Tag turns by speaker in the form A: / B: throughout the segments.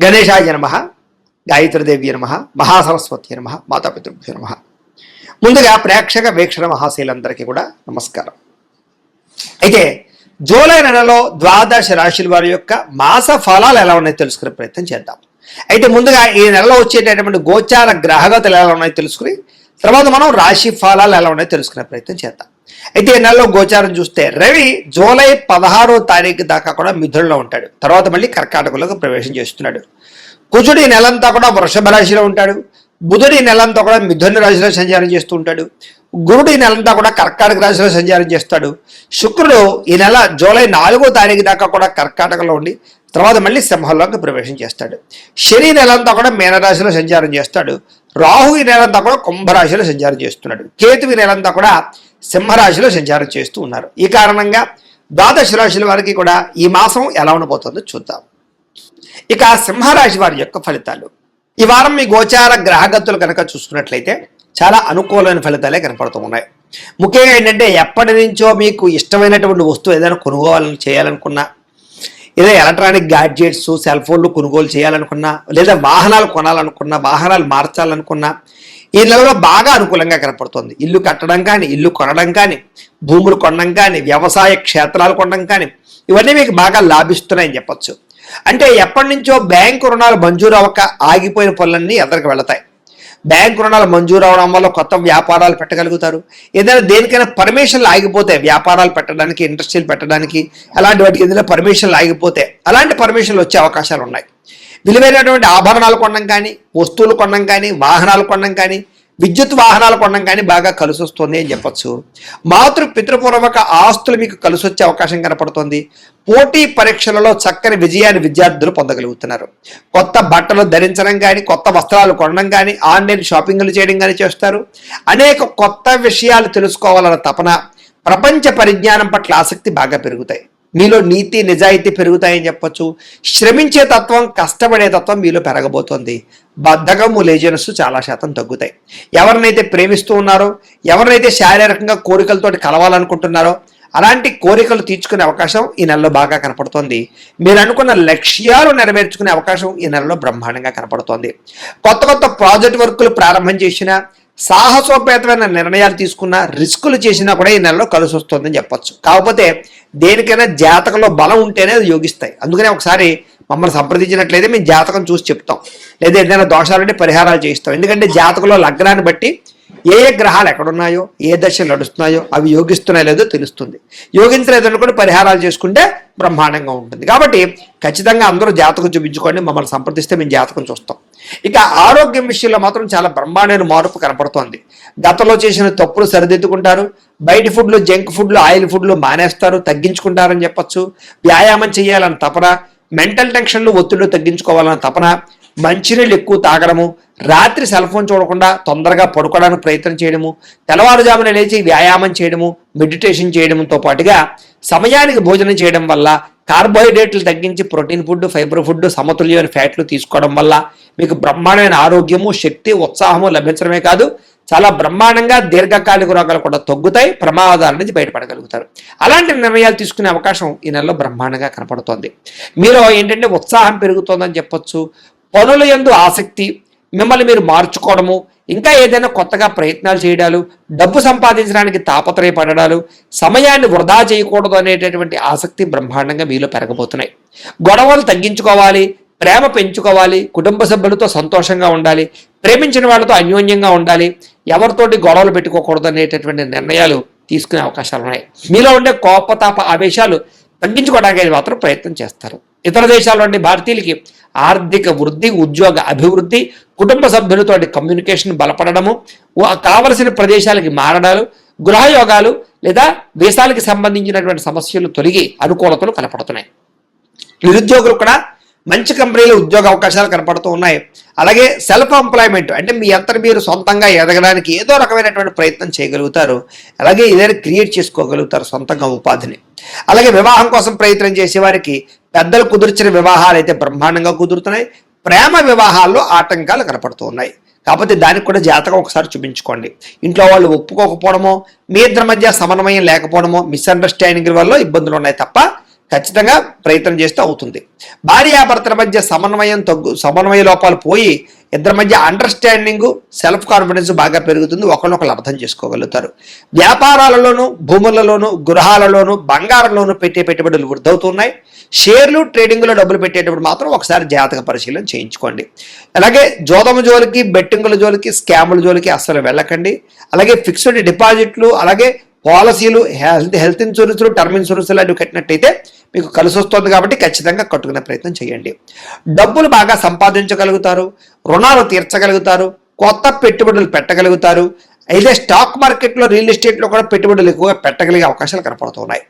A: గణేశాయ నమః, గాయత్రీదేవి నమః, మహాసరస్వతి నమః, మాతాపితృభ్యో నమః. ముందుగా ప్రేక్షక వీక్షణ మహాశీలందరికీ కూడా నమస్కారం. అయితే జూలై నెలలో ద్వాదశ రాశుల వారి యొక్క మాస ఫలాలు ఎలా ఉన్నాయో తెలుసుకునే ప్రయత్నం చేద్దాం. అయితే ముందుగా ఈ నెలలో వచ్చేటటువంటి గోచార గ్రహగతులు ఎలా ఉన్నాయో తెలుసుకుని తర్వాత మనం రాశి ఫలాలు ఎలా ఉన్నాయో తెలుసుకునే ప్రయత్నం చేద్దాం. అయితే ఈ నెలలో గోచారం చూస్తే రవి జూలై 16వ తారీఖు దాకా కూడా మిథునంలో ఉంటాడు. తర్వాత మళ్ళీ కర్కాటకంలోకి ప్రవేశం చేస్తున్నాడు. కుజుడు ఈ నెలంతా కూడా వృషభ రాశిలో ఉంటాడు. బుధుడు ఈ నెలంతా కూడా మిథున రాశిలో సంచారం చేస్తూ ఉంటాడు. గురుడు ఈ నెలంతా కూడా కర్కాటక రాశిలో సంచారం చేస్తాడు. శుక్రుడు ఈ నెల జూలై 4వ తారీఖు దాకా కూడా కర్కాటకంలో ఉండి తర్వాత మళ్ళీ సింహంలోకి ప్రవేశం చేస్తాడు. శని నెలంతా కూడా మీనరాశిలో సంచారం చేస్తాడు. రాహు ఈ నెలంతా కూడా కుంభరాశిలో సంచారం చేస్తున్నాడు. కేతు ఈ నెలంతా కూడా సింహరాశిలో సంచారం చేస్తూ ఉన్నారు. ఈ కారణంగా ద్వాదశ రాశుల వారికి కూడా ఈ మాసం ఎలా ఉండబోతుందో చూద్దాం. ఇక సింహరాశి వారి యొక్క ఫలితాలు. ఈ వారం మీ గోచార గ్రహగతులు కనుక చూసుకున్నట్లయితే చాలా అనుకూలమైన ఫలితాలే కనపడుతూ ఉన్నాయి. ముఖ్యంగా ఏంటంటే ఎప్పటి నుంచో మీకు ఇష్టమైనటువంటి వస్తువు ఏదైనా కొనుగోలు చేయాలనుకున్నా, ఏదో ఎలక్ట్రానిక్ గ్యాడ్జెట్స్ సెల్ ఫోన్లు కొనుగోలు చేయాలనుకున్నా, లేదా వాహనాలు కొనాలనుకున్నా, వాహనాలు మార్చాలనుకున్నా ఈ నెలలో బాగా అనుకూలంగా కనపడుతుంది. ఇల్లు కట్టడం కానీ, ఇల్లు కొనడం కానీ, భూములు కొనడం కానీ, వ్యవసాయ క్షేత్రాలు కొనడం కానీ ఇవన్నీ మీకు బాగా లాభిస్తున్నాయని చెప్పచ్చు. అంటే ఎప్పటి నుంచో బ్యాంకు రుణాలు మంజూరు అవ్వక ఆగిపోయిన పనులన్నీ ఎదరికి వెళతాయి. బ్యాంకు రుణాలు మంజూరు అవడం వల్ల కొత్త వ్యాపారాలు పెట్టగలుగుతారు. ఏదైనా దేనికైనా పర్మిషన్లు ఆగిపోతే వ్యాపారాలు పెట్టడానికి, ఇండస్ట్రీలు పెట్టడానికి, అలాంటి వాటికి ఏదైనా పర్మిషన్లు ఆగిపోతే అలాంటి పర్మిషన్లు వచ్చే అవకాశాలు ఉన్నాయి. విలువైనటువంటి ఆభరణాలు కొనడం కానీ, వస్తువులు కొనడం కానీ, వాహనాలు కొనడం కానీ, విద్యుత్ వాహనాలు కొనడం కానీ బాగా కలిసి వస్తుంది అని చెప్పచ్చు. పితృపూర్వక ఆస్తులు మీకు కలిసి వచ్చే అవకాశం కనపడుతుంది. పోటీ పరీక్షలలో చక్కని విజయాన్ని విద్యార్థులు పొందగలుగుతున్నారు. కొత్త బట్టలు ధరించడం కానీ, కొత్త వస్త్రాలు కొనడం కానీ, ఆన్లైన్ షాపింగ్లు చేయడం కానీ చేస్తారు. అనేక కొత్త విషయాలు తెలుసుకోవాలన్న తపన, ప్రపంచ పరిజ్ఞానం పట్ల ఆసక్తి బాగా పెరుగుతాయి. మీలో నీతి నిజాయితీ పెరుగుతాయని చెప్పచ్చు. శ్రమించే తత్వం, కష్టపడే తత్వం మీలో పెరగబోతోంది. బద్ధకము, లేజినెస్ చాలా శాతం తగ్గుతాయి. ఎవరినైతే ప్రేమిస్తూ ఉన్నారో, ఎవరినైతే శారీరకంగా కోరికలతోటి కలవాలనుకుంటున్నారో అలాంటి కోరికలు తీర్చుకునే అవకాశం ఈ నెలలో బాగా కనపడుతోంది. మీరు అనుకున్న లక్ష్యాలు నెరవేర్చుకునే అవకాశం ఈ నెలలో బ్రహ్మాండంగా కనపడుతోంది. కొత్త కొత్త ప్రాజెక్ట్ వర్కులు ప్రారంభం చేసినా, సాహసోపేతమైన నిర్ణయాలు తీసుకున్నా, రిస్కులు చేసినా కూడా ఈ నెలలో కలిసి వస్తుందని చెప్పచ్చు. కాకపోతే దేనికైనా జాతకంలో బలం ఉంటేనే అది యోగిస్తాయి. అందుకనే ఒకసారి మమ్మల్ని సంప్రదించినట్లయితే మేము జాతకం చూసి చెప్తాం, లేదా ఏదైనా దోషాలుంటే పరిహారాలు చేయిస్తాం. ఎందుకంటే జాతకంలో లగ్నాన్ని బట్టి ఏ గ్రహాలు ఎక్కడున్నాయో, ఏ దశలు నడుస్తున్నాయో అవి యోగిస్తున్నాయో లేదో తెలుస్తుంది. యోగించలేదని కూడా పరిహారాలు చేసుకుంటే బ్రహ్మాండంగా ఉంటుంది. కాబట్టి ఖచ్చితంగా అందరూ జాతకం చూపించుకోండి, మమ్మల్ని సంప్రదిస్తే మేము జాతకం చూస్తాం. ఇక ఆరోగ్యం విషయంలో మాత్రం చాలా బ్రహ్మాండమైన మార్పు కనపడుతోంది. గతంలో చేసిన తప్పులు సరిదిద్దుకుంటారు. బయట ఫుడ్లు, జంక్ ఫుడ్లు, ఆయిల్ ఫుడ్లు మానేస్తారు, తగ్గించుకుంటారని చెప్పచ్చు. వ్యాయామం చేయాలని తపన, మెంటల్ టెన్షన్లు, ఒత్తిళ్లు తగ్గించుకోవాలన్న తపన, మంచినీళ్ళు ఎక్కువ తాగడము, రాత్రి సెల్ ఫోన్ చూడకుండా తొందరగా పడుకోవడానికి ప్రయత్నం చేయడము, తెల్లవారుజామున లేచి వ్యాయామం చేయడము, మెడిటేషన్ చేయడంతో పాటుగా సమయానికి భోజనం చేయడం వల్ల, కార్బోహైడ్రేట్లు తగ్గించి ప్రోటీన్ ఫుడ్, ఫైబర్ ఫుడ్, సమతుల్యమైన ఫ్యాట్లు తీసుకోవడం వల్ల మీకు బ్రహ్మాండమైన ఆరోగ్యము, శక్తి, ఉత్సాహము లభించడమే కాదు, చాలా బ్రహ్మాండంగా దీర్ఘకాలిక రోగాలు కూడా తగ్గుతాయి, ప్రమాదాల నుంచి బయటపడగలుగుతారు. అలాంటి నిర్ణయాలు తీసుకునే అవకాశం ఈ నెలలో బ్రహ్మాండంగా కనపడుతోంది. మీలో ఏంటంటే ఉత్సాహం పెరుగుతోందని చెప్పొచ్చు. పనుల యందు ఆసక్తి, మిమ్మల్ని మీరు మార్చుకోవడము, ఇంకా ఏదైనా కొత్తగా ప్రయత్నాలు చేయడాలు, డబ్బు సంపాదించడానికి తాపత్రయపడడాలు, సమయాన్ని వృధా చేయకూడదు అనేటటువంటి ఆసక్తి బ్రహ్మాండంగా మీలో పెరగబోతున్నాయి. గొడవలు తగ్గించుకోవాలి, ప్రేమ పెంచుకోవాలి, కుటుంబ సభ్యులతో సంతోషంగా ఉండాలి, ప్రేమించిన వాళ్ళతో అన్యోన్యంగా ఉండాలి, ఎవరితోటి గొడవలు పెట్టుకోకూడదు అనేటటువంటి నిర్ణయాలు తీసుకునే అవకాశాలు ఉన్నాయి. మీలో ఉండే కోపతాప ఆవేశాలు తగ్గించుకోవడానికి మాత్రం ప్రయత్నం చేస్తారు. ఇతర దేశాల్లోని భారతీయులకి ఆర్థిక వృద్ధి, ఉద్యోగ అభివృద్ధి, కుటుంబ సభ్యులతోటి కమ్యూనికేషన్ బలపడము, కావలసిన ప్రదేశాలకి మారడాలు, గృహయోగాలు లేదా దేశాలకు సంబంధించినటువంటి సమస్యలు తొలగి అనుకూలతలు కనపడుతున్నాయి. నిరుద్యోగులు కూడా మంచి కంపెనీలో ఉద్యోగ అవకాశాలు కనపడుతూ ఉన్నాయి. అలాగే సెల్ఫ్ ఎంప్లాయ్మెంట్ అంటే మీ అంతటి మీరు సొంతంగా ఎదగడానికి ఏదో రకమైనటువంటి ప్రయత్నం చేయగలుగుతారు. అలాగే ఏదైనా క్రియేట్ చేసుకోగలుగుతారు సొంతంగా ఉపాధిని. అలాగే వివాహం కోసం ప్రయత్నం చేసే వారికి పెద్దలు కుదిర్చిన వివాహాలు అయితే బ్రహ్మాండంగా కుదురుతున్నాయి. ప్రేమ వివాహాల్లో ఆటంకాలు కనపడుతూ ఉన్నాయి. కాకపోతే దానికి కూడా జాతకం ఒకసారి చూపించుకోండి. ఇంట్లో వాళ్ళు ఒప్పుకోకపోవడమో, మీ ఇద్దరి మధ్య సమన్వయం లేకపోవడమో, మిస్అండర్స్టాండింగ్ వల్ల ఇబ్బందులు ఉన్నాయి తప్ప ఖచ్చితంగా ప్రయత్నం చేస్తే అవుతుంది. భార్యాభర్తల మధ్య సమన్వయ లోపాలు పోయి ఇద్దరి మధ్య అండర్స్టాండింగ్, సెల్ఫ్ కాన్ఫిడెన్స్ బాగా పెరుగుతుంది. ఒకరినొకరు అర్థం చేసుకోగలుగుతారు. వ్యాపారాలలోనూ, భూములలోనూ, గృహాలలోనూ, బంగారంలోనూ పెట్టే పెట్టుబడులు వృద్ధవుతున్నాయి. షేర్లు, ట్రేడింగ్లో డబ్బులు పెట్టేటప్పుడు మాత్రం ఒకసారి జాతక పరిశీలన చేయించుకోండి. అలాగే జోదము జోలికి, బెట్టింగుల జోలికి, స్కాముల జోలికి అస్సలు వెళ్ళకండి. అలాగే ఫిక్స్డ్ డిపాజిట్లు, అలాగే పాలసీలు, హెల్త్ ఇన్సూరెన్స్లు, టర్మ్ ఇన్సూరెన్స్ లాంటివి కట్టినట్టయితే మీకు కలిసి వస్తుంది. కాబట్టి ఖచ్చితంగా కట్టుకునే ప్రయత్నం చేయండి. డబ్బులు బాగా సంపాదించగలుగుతారు, రుణాలు తీర్చగలుగుతారు, కొత్త పెట్టుబడులు పెట్టగలుగుతారు. అయితే స్టాక్ మార్కెట్లో, రియల్ ఎస్టేట్లో కూడా పెట్టుబడులు ఎక్కువగా పెట్టగలిగే అవకాశాలు కనపడుతున్నాయి.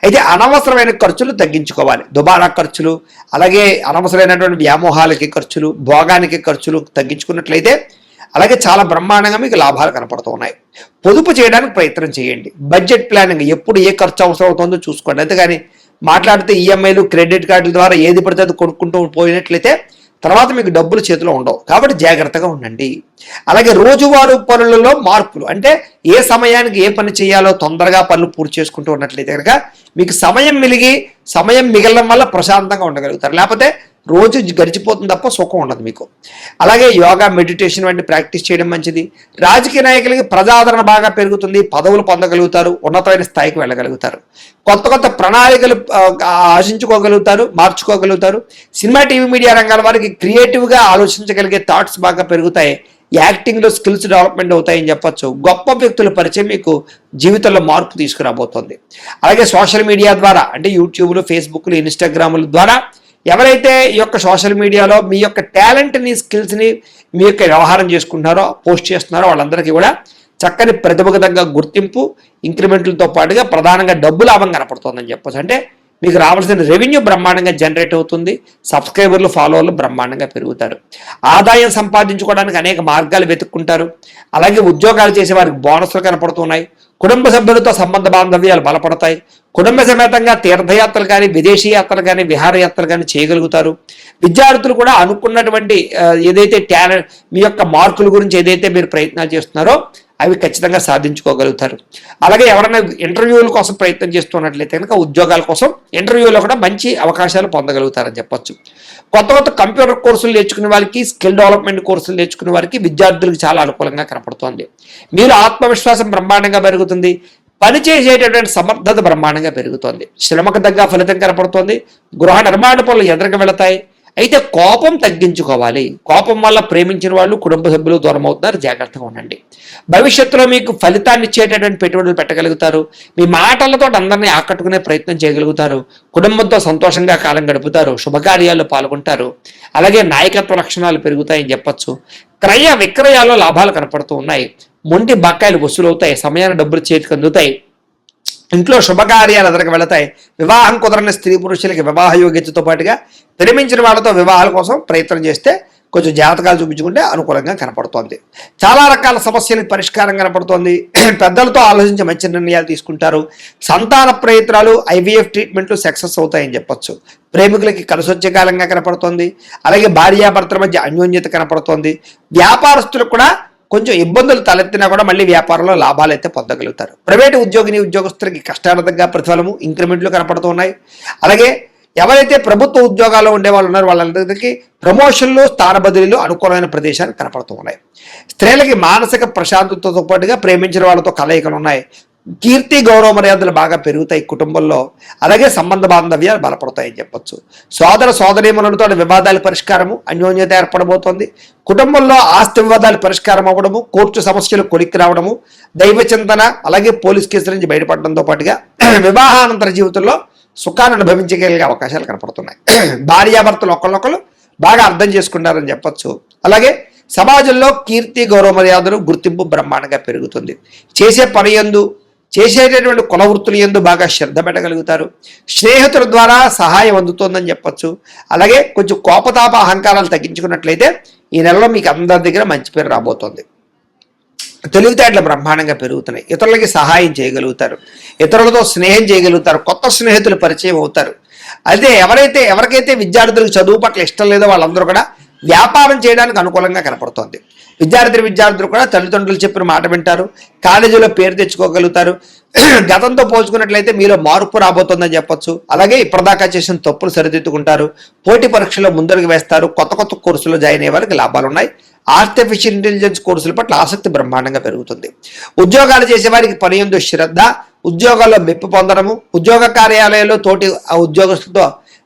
A: అయితే అనవసరమైన ఖర్చులు తగ్గించుకోవాలి. దుబారా ఖర్చులు, అలాగే అనవసరమైనటువంటి వ్యామోహాలకి ఖర్చులు, భోగానికి ఖర్చులు తగ్గించుకున్నట్లయితే అలాగే చాలా బ్రహ్మాండంగా మీకు లాభాలు కనపడుతూ ఉన్నాయి. పొదుపు చేయడానికి ప్రయత్నం చేయండి. బడ్జెట్ ప్లానింగ్, ఎప్పుడు ఏ ఖర్చు అవసరం అవుతుందో చూసుకోండి. అంతేగాని మాట్లాడితే ఈఎంఐలు, క్రెడిట్ కార్డుల ద్వారా ఏది పడితే అది కొనుక్కుంటూ పోయినట్లయితే తర్వాత మీకు డబ్బులు చేతిలో ఉండవు. కాబట్టి జాగ్రత్తగా ఉండండి. అలాగే రోజువారు పనులలో మార్పులు, అంటే ఏ సమయానికి ఏ పని చేయాలో తొందరగా పనులు పూర్తి చేసుకుంటూ ఉన్నట్లయితే కనుక మీకు సమయం మిగలడం వల్ల ప్రశాంతంగా ఉండగలుగుతారు. లేకపోతే రోజు గడిచిపోతుంది తప్ప సుఖం ఉండదు మీకు. అలాగే యోగా, మెడిటేషన్ వంటి ప్రాక్టీస్ చేయడం మంచిది. రాజకీయ నాయకులకి ప్రజాదరణ బాగా పెరుగుతుంది. పదవులు పొందగలుగుతారు, ఉన్నతమైన స్థాయికి వెళ్ళగలుగుతారు. కొత్త ప్రణాళికలు ఆశించుకోగలుగుతారు, మార్చుకోగలుగుతారు. సినిమా, టీవీ, మీడియా రంగాల వారికి క్రియేటివ్గా ఆలోచించగలిగే థాట్స్ బాగా పెరుగుతాయి. యాక్టింగ్లో స్కిల్స్ డెవలప్మెంట్ అవుతాయని చెప్పొచ్చు. గొప్ప వ్యక్తుల పరిచయం మీకు జీవితంలో మార్పు తీసుకురాబోతోంది. అలాగే సోషల్ మీడియా ద్వారా, అంటే యూట్యూబ్లు, ఫేస్బుక్లు, ఇన్స్టాగ్రాముల ద్వారా ఎవరైతే ఈ యొక్క సోషల్ మీడియాలో మీ యొక్క టాలెంట్ని, స్కిల్స్ని మీ యొక్క వ్యవహారం చేసుకుంటున్నారో, పోస్ట్ చేస్తున్నారో వాళ్ళందరికీ కూడా చక్కని ప్రతిభకు తగ్గ గుర్తింపు, ఇంక్రిమెంట్లతో పాటుగా ప్రధానంగా డబ్బు లాభం కనపడుతుందని చెప్పొచ్చు. అంటే మీకు రావాల్సిన రెవెన్యూ బ్రహ్మాండంగా జనరేట్ అవుతుంది. సబ్స్క్రైబర్లు, ఫాలోవర్లు బ్రహ్మాండంగా పెరుగుతారు. ఆదాయం సంపాదించుకోవడానికి అనేక మార్గాలు వెతుక్కుంటారు. అలాగే ఉద్యోగాలు చేసే వారికి బోనస్లు కనపడుతున్నాయి. కుటుంబ సభ్యులతో సంబంధ బాంధవ్యాలు బలపడతాయి. కుటుంబ సమేతంగా తీర్థయాత్రలు కానీ, విదేశీ యాత్రలు కానీ, విహారయాత్రలు కానీ చేయగలుగుతారు. విద్యార్థులు కూడా అనుకున్నటువంటి ఏదైతే టాలెంట్, మీ యొక్క మార్కుల గురించి ఏదైతే మీరు ప్రయత్నాలు చేస్తున్నారో అవి ఖచ్చితంగా సాధించుకోగలుగుతారు. అలాగే ఎవరైనా ఇంటర్వ్యూల కోసం ప్రయత్నం చేస్తున్నట్లయితే కనుక ఉద్యోగాల కోసం ఇంటర్వ్యూలో కూడా మంచి అవకాశాలు పొందగలుగుతారని చెప్పొచ్చు. కొత్త కంప్యూటర్ కోర్సులు నేర్చుకునే వారికి, స్కిల్ డెవలప్మెంట్ కోర్సులు నేర్చుకునే వారికి, విద్యార్థులకు చాలా అనుకూలంగా కనపడుతోంది. మీరు ఆత్మవిశ్వాసం బ్రహ్మాండంగా పెరుగుతుంది. పని చేసేటటువంటి సమర్థత బ్రహ్మాండంగా పెరుగుతోంది. శ్రమకు తగ్గ ఫలితం కనపడుతోంది. గృహ నిర్మాణ పనులు ఎదురుగా వెళతాయి. అయితే కోపం తగ్గించుకోవాలి. కోపం వల్ల ప్రేమించిన వాళ్ళు, కుటుంబ సభ్యులు దూరం అవుతున్నారు. జాగ్రత్తగా ఉండండి. భవిష్యత్తులో మీకు ఫలితాన్ని ఇచ్చేటటువంటి పెట్టుబడులు పెట్టగలుగుతారు. మీ మాటలతో అందరినీ ఆకట్టుకునే ప్రయత్నం చేయగలుగుతారు. కుటుంబంతో సంతోషంగా కాలం గడుపుతారు. శుభకార్యాల్లో పాల్గొంటారు. అలాగే నాయకత్వ లక్షణాలు పెరుగుతాయని చెప్పొచ్చు. క్రయ విక్రయాల్లో లాభాలు కనపడుతూ ఉన్నాయి. మొండి బకాయిలు వసూలు అవుతాయి. సమయాన్ని డబ్బులు చేతికి అందుతాయి. ఇంట్లో శుభకార్యాలు ఎదురుకు వెళతాయి. వివాహం కుదరని స్త్రీ పురుషులకి వివాహ యోగ్యతతో పాటుగా ప్రేమించిన వాళ్ళతో వివాహాల కోసం ప్రయత్నం చేస్తే కొంచెం జాతకాలు చూపించుకుంటే అనుకూలంగా కనపడుతోంది. చాలా రకాల సమస్యలకు పరిష్కారం కనపడుతోంది. పెద్దలతో ఆలోచించి మంచి నిర్ణయాలు తీసుకుంటారు. సంతాన ప్రయత్నాలు, IVF ట్రీట్మెంట్లు సక్సెస్ అవుతాయని చెప్పొచ్చు. ప్రేమికులకి కలిసి వచ్చే కాలంగా కనపడుతోంది. అలాగే భార్యాభర్తల మధ్య అన్యోన్యత కనపడుతోంది. వ్యాపారస్తులకు కూడా కొంచెం ఇబ్బందులు తలెత్తినా కూడా మళ్ళీ వ్యాపారంలో లాభాలు అయితే పొందగలుగుతారు. ప్రైవేటు ఉద్యోగులకి కష్టాల తగ్గ ప్రతిఫలము, ఇంక్రిమెంట్లు కనపడుతూ ఉన్నాయి. అలాగే ఎవరైతే ప్రభుత్వ ఉద్యోగాల్లో ఉండే వాళ్ళు ఉన్నారో వాళ్ళందరికీ ప్రమోషన్లు, స్థాన బదిలీలు అనుకూలమైన ప్రదేశాలు కనపడుతూ ఉన్నాయి. స్త్రీలకి మానసిక ప్రశాంతతతో పాటుగా ప్రేమించిన వాళ్ళతో కలయికలు ఉన్నాయి. కీర్తి, గౌరవ మర్యాదలు బాగా పెరుగుతాయి కుటుంబంలో. అలాగే సంబంధ బాంధవ్యాలు బలపడతాయని చెప్పొచ్చు. సోదర సోదరీమణులతో వివాదాల పరిష్కారము, అన్యోన్యత ఏర్పడబోతోంది. కుటుంబంలో ఆస్తి వివాదాలు పరిష్కారం అవ్వడము, కోర్టు సమస్యలు కొలిక్కి రావడము, దైవ చింతన, అలాగే పోలీస్ కేసుల నుంచి బయటపడడంతో పాటుగా వివాహానంతర జీవితంలో సుఖాన్ని అనుభవించగలిగే అవకాశాలు కనపడుతున్నాయి. భార్యాభర్తలు ఒకళ్ళొకళ్ళు బాగా అర్థం చేసుకుంటారని చెప్పొచ్చు. అలాగే సమాజంలో కీర్తి, గౌరవ మర్యాదలు, గుర్తింపు బ్రహ్మాండంగా పెరుగుతుంది. చేసే పని యందు, చేసేటటువంటి కుల వృత్తులు యందు బాగా శ్రద్ధ పెట్టగలుగుతారు. స్నేహితుల ద్వారా సహాయం అందుతోందని చెప్పొచ్చు. అలాగే కొంచెం కోపతాప అహంకారాలు తగ్గించుకున్నట్లయితే ఈ నెలలో మీకు అందరి దగ్గర మంచి పేరు రాబోతోంది. తెలివితేటలు బ్రహ్మాండంగా పెరుగుతున్నాయి. ఇతరులకి సహాయం చేయగలుగుతారు. ఇతరులతో స్నేహం చేయగలుగుతారు. కొత్త స్నేహితులు పరిచయం అవుతారు. అయితే ఎవరికైతే విద్యార్థులకు చదువు పట్ల ఇష్టం లేదో వాళ్ళందరూ కూడా వ్యాపారం చేయడానికి అనుకూలంగా కనపడుతోంది. విద్యార్థులు కూడా తల్లిదండ్రులు చెప్పిన మాట వింటారు, కాలేజీలో పేరు తెచ్చుకోగలుగుతారు. గతంతో పోల్చుకున్నట్లయితే మీలో మార్పు రాబోతుందని చెప్పొచ్చు. అలాగే ఇప్పటిదాకా చేసిన తప్పులు సరిదిద్దుకుంటారు, పోటీ పరీక్షలో ముందడుగు వేస్తారు, కొత్త కోర్సులో జాయిన్ అయ్యే వారికి లాభాలు ఉన్నాయి. ఆర్టిఫిషియల్ ఇంటెలిజెన్స్ కోర్సుల పట్ల ఆసక్తి బ్రహ్మాండంగా పెరుగుతుంది. ఉద్యోగాలు చేసే వారికి పని యందు శ్రద్ధ, ఉద్యోగాల్లో మెప్పు పొందడము, ఉద్యోగ కార్యాలయాల్లో తోటి ఉద్యోగస్తులతో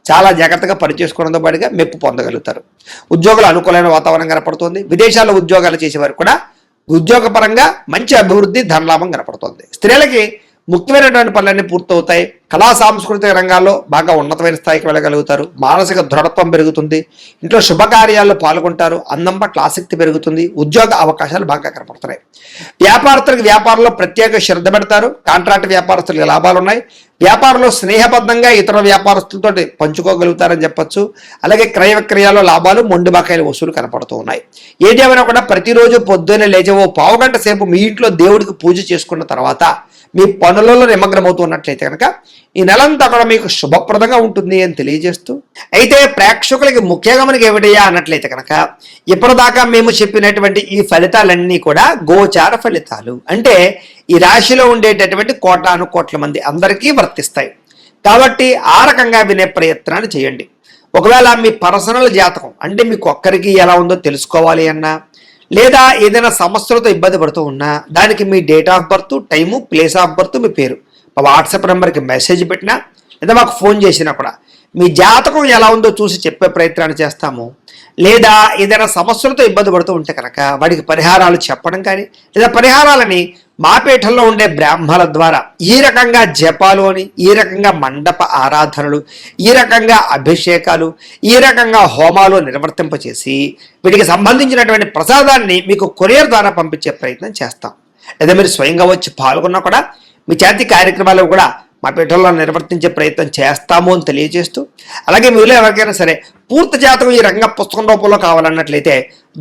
A: చాలా జాగ్రత్తగా పనిచేసుకోవడంతో పాటుగా మెప్పు పొందగలుగుతారు. ఉద్యోగులు అనుకూలమైన వాతావరణం కనపడుతుంది. విదేశాల్లో ఉద్యోగాలు చేసేవారు కూడా ఉద్యోగపరంగా మంచి అభివృద్ధి, ధనలాభం కనపడుతుంది. స్త్రీలకి ముఖ్యమైనటువంటి పనులన్నీ పూర్తవుతాయి. కళా సాంస్కృతిక రంగాల్లో బాగా ఉన్నతమైన స్థాయికి వెళ్ళగలుగుతారు. మానసిక దృఢత్వం పెరుగుతుంది. ఇంట్లో శుభకార్యాల్లో పాల్గొంటారు. అందం పట్ల ఆసక్తి పెరుగుతుంది. ఉద్యోగ అవకాశాలు బాగా కనపడుతున్నాయి. వ్యాపారస్తులకు వ్యాపారంలో ప్రత్యేక శ్రద్ధ పెడతారు. కాంట్రాక్ట్ వ్యాపారస్తులకు లాభాలు ఉన్నాయి. వ్యాపారంలో స్నేహబద్ధంగా ఇతర వ్యాపారస్తులతో పంచుకోగలుగుతారని చెప్పొచ్చు. అలాగే క్రయ విక్రయాల్లో లాభాలు, మొండి బకాయిల వసూలు కనపడుతూ ఉన్నాయి. ఏదేమైనా కూడా ప్రతిరోజు పొద్దున్నే లేచి ఓ పావుగంట సేపు మీ ఇంట్లో దేవుడికి పూజ చేసుకున్న తర్వాత మీ పనులలో నిమగ్నమవుతూ ఉన్నట్లయితే కనుక ఈ నెలంతా కూడా మీకు శుభప్రదంగా ఉంటుంది అని తెలియజేస్తూ, అయితే ప్రేక్షకులకి ముఖ్యంగా మనకి ఏమిటయ్యా అన్నట్లయితే కనుక ఇప్పటిదాకా మేము చెప్పినటువంటి ఈ ఫలితాలన్నీ కూడా గోచార ఫలితాలు, అంటే ఈ రాశిలో ఉండేటటువంటి కోట్ల మంది అందరికీ వర్తిస్తాయి. కాబట్టి ఆ రకంగా వినే ప్రయత్నాన్ని చేయండి. ఒకవేళ మీ పర్సనల్ జాతకం అంటే మీకు ఒక్కరికి ఎలా ఉందో తెలుసుకోవాలి అన్నా, లేదా ఏదైనా సమస్యలతో ఇబ్బంది పడుతూ ఉన్నా దానికి మీ date of birth, time, place of birth, మీ పేరు మా వాట్సాప్ నెంబర్కి మెసేజ్ పెట్టినా లేదా మాకు ఫోన్ చేసినా కూడా మీ జాతకం ఎలా ఉందో చూసి చెప్పే ప్రయత్నాన్ని చేస్తాము. లేదా ఏదైనా సమస్యలతో ఇబ్బంది పడుతూ ఉంటే కనుక వాడికి పరిహారాలు చెప్పడం కానీ, లేదా పరిహారాలని మా పీఠంలో ఉండే బ్రాహ్మణుల ద్వారా ఈ రకంగా జపాలు అని, ఈ రకంగా మండప ఆరాధనలు, ఈ రకంగా అభిషేకాలు, ఈ రకంగా హోమాలు నిర్వర్తింపచేసి వీటికి సంబంధించినటువంటి ప్రసాదాన్ని మీకు కొరియర్ ద్వారా పంపించే ప్రయత్నం చేస్తాం. లేదా మీరు స్వయంగా వచ్చి పాల్గొన్నా కూడా మీ చేతి కార్యక్రమాలు కూడా మా పీఠంలో నిర్వర్తించే ప్రయత్నం చేస్తాము అని తెలియజేస్తూ, అలాగే మీలో ఎవరికైనా సరే పూర్తి జాతకం ఈ రకంగా పుస్తకం రూపంలో కావాలన్నట్లయితే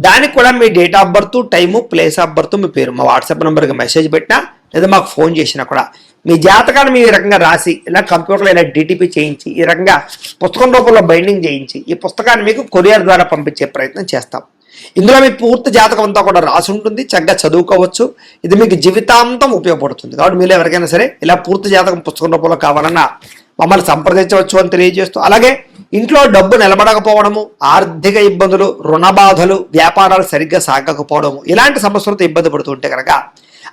A: దానికి కూడా మీ date of birth, time, place of birth, మీ పేరు మా వాట్సాప్ నెంబర్కి మెసేజ్ పెట్టినా లేదా మాకు ఫోన్ చేసినా కూడా మీ జాతకాన్ని మీ రకంగా రాసి ఇలా కంప్యూటర్లో ఇలా డిటిపి చేయించి ఈ రకంగా పుస్తకం రూపంలో బైండింగ్ చేయించి ఈ పుస్తకాన్ని మీకు కొరియర్ ద్వారా పంపించే ప్రయత్నం చేస్తాం. ఇందులో మీ పూర్తి జాతకం అంతా కూడా రాసి ఉంటుంది, చక్కగా చదువుకోవచ్చు. ఇది మీకు జీవితాంతం ఉపయోగపడుతుంది. కాబట్టి మీరు ఎవరికైనా సరే ఇలా పూర్తి జాతకం పుస్తకం రూపంలో కావాలన్నా మమ్మల్ని సంప్రదించవచ్చు అని తెలియజేస్తూ, అలాగే ఇంట్లో డబ్బు నిలబడకపోవడము, ఆర్థిక ఇబ్బందులు, రుణ బాధలు, వ్యాపారాలు సరిగ్గా సాగకపోవడము, ఇలాంటి సమస్యలతో ఇబ్బంది పడుతూ ఉంటే కనుక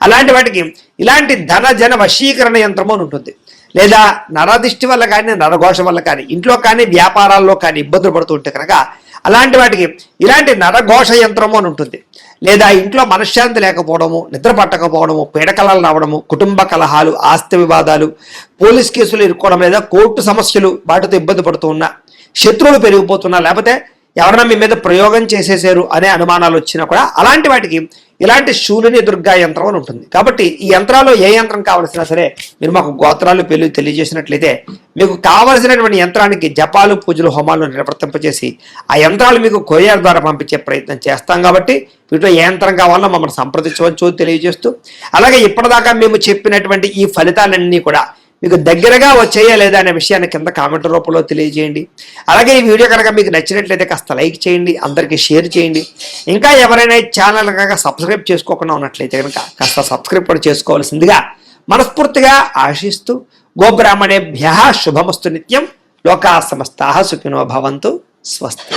A: అలాంటి వాటికి ఇలాంటి ధన జన వశీకరణ యంత్రము అని ఉంటుంది. లేదా నరదిష్టి వల్ల కానీ, నరఘోష వల్ల కానీ, ఇంట్లో కానీ వ్యాపారాల్లో కానీ ఇబ్బందులు పడుతూ ఉంటే కనుక అలాంటి వాటికి ఇలాంటి నరఘోష యంత్రము అని ఉంటుంది. లేదా ఇంట్లో మనశ్శాంతి లేకపోవడము, నిద్ర పట్టకపోవడము, పీడకలలు రావడము, కుటుంబ కలహాలు, ఆస్తి వివాదాలు, పోలీస్ కేసులు ఇరుక్కోవడం, లేదా కోర్టు సమస్యలు వాటితో ఇబ్బంది పడుతూ ఉన్నా, శత్రువులు పెరిగిపోతున్నా, లేకపోతే ఎవరైనా మీ మీద ప్రయోగం చేసేసారు అనే అనుమానాలు వచ్చినా కూడా అలాంటి వాటికి ఇలాంటి శూలిని దుర్గా యంత్రం అని ఉంటుంది. కాబట్టి ఈ యంత్రాల్లో ఏ యంత్రం కావలసినా సరే మీరు మాకు గోత్రాలు పేర్లు తెలియజేసినట్లయితే మీకు కావలసినటువంటి యంత్రానికి జపాలు, పూజలు, హోమాలు నిర్వర్తింపజేసి ఆ యంత్రాలు మీకు కొరియర్ ద్వారా పంపించే ప్రయత్నం చేస్తాం. కాబట్టి వీటిలో ఏ యంత్రం కావాలో మమ్మల్ని సంప్రదించవచ్చు తెలియజేస్తూ, అలాగే ఇప్పటిదాకా మేము చెప్పినటువంటి ఈ ఫలితాలన్నీ కూడా మీకు దగ్గరగా వచ్చేయా లేదా అనే విషయాన్ని కింద కామెంట్ రూపంలో తెలియజేయండి. అలాగే ఈ వీడియో కనుక మీకు నచ్చినట్లయితే కాస్త లైక్ చేయండి, అందరికీ షేర్ చేయండి. ఇంకా ఎవరైనా ఈ ఛానల్ కనుక సబ్స్క్రైబ్ చేసుకోకుండా ఉన్నట్లయితే కనుక కాస్త సబ్స్క్రైబ్ కూడా చేసుకోవాల్సిందిగా మనస్ఫూర్తిగా ఆశిస్తూ, గోబ్రాహ్మణేభ్యః శుభమస్తు నిత్యం, లోకా సమస్తాః సుఖినో భవంతు, స్వస్తి.